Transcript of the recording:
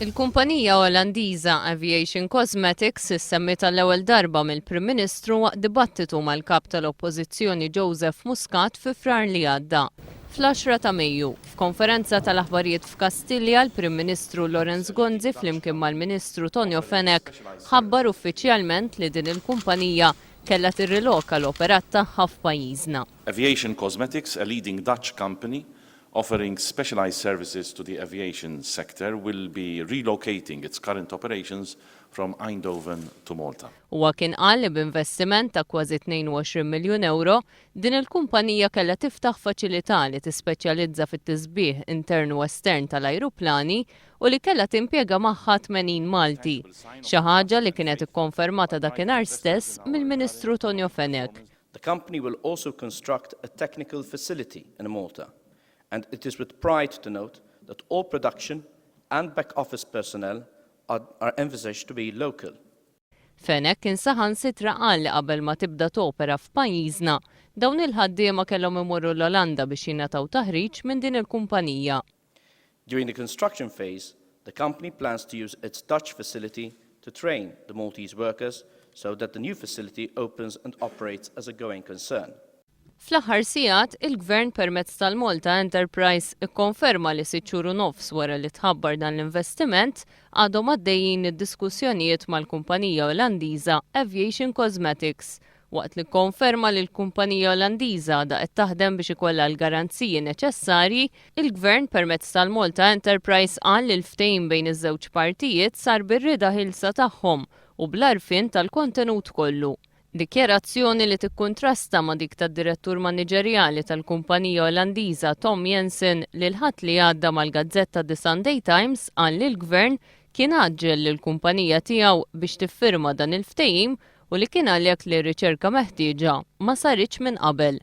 Il-kumpanija Olandiża Aviation Cosmetics issemmita l-ewwel darba mill-Prim Ministru waqt dibattitu mal-kap tal-Oppożizzjoni Joseph Muscat fi frar li għadda. Fl-10 ta' Mejju, f'konferenza tal-aħbarijiet f'Kastilja, l-Prim Ministru Lorenz Gonzi flimkien mal-Ministru Tonio Fenek ħabbar uffiċjalment li din il-kumpanija kellha tirriloka l-operat tagħha f'pajjiżna. Aviation Cosmetics, a leading Dutch company offering specialized services to the aviation sector, will be relocating its current operations from Eindhoven to Malta. Huwa kien qal li b'investiment ta' kważi 22 miljun euro, din il-kumpanija kellha tiftaħ faċilità li tispeċjalizza fit-tisbieħ intern u estern tal-ajruplani u li kellha timpjega magħha 80 Malti, xi ħaġa li kienet ikkonfermata dakinhar stess mill-Ministru Tonio Fenek. The company will also construct a technical facility in Malta. And it is with pride to note that all production and back-office personnel are envisaged to be local. Fenek kien saħansitra qal li qabel ma tibda topera f'pajjiżna, dawn il-ħaddiema kellhom imorru l-Olanda biex jingħataw taħriġ minn din il-kumpanija. During the construction phase, the company plans to use its Dutch facility to train the Maltese workers so that the new facility opens and operates as a going concern. Fl-aħħar sigħat, il-Gvern permezz tal-Malta Enterprise ikkonferma li 6 xhur u nofs wara li tħabbar dan l-investiment għadhom għaddejjin id-diskussjonijiet mal-kumpanija Olandiża Aviation Cosmetics, waqt li konferma li l-kumpanija Olandiża da qed taħdem biex ikollha l-garanziji neċessarji, il-Gvern permezz tal-Malta Enterprise qal li l-ftehim bejn iż-żewġ partijiet sar bir-rieda ħilsa tagħhom u bl-għarfien tal-kontenut kollu. Dikjerazzjoni li tikkuntrasta ma' dik tad-direttur maniġerjali tal-kumpanija Olandiża Tom Jensen li l-ħadd li għadda mal-Gazzetta The Sunday Times qal li l-Gvern kien għaġġel lill-kumpanija tiegħu biex tiffirma dan il-ftehim u li kien għalhekk li r-riċerka meħtieġa ma saritx minn qabel.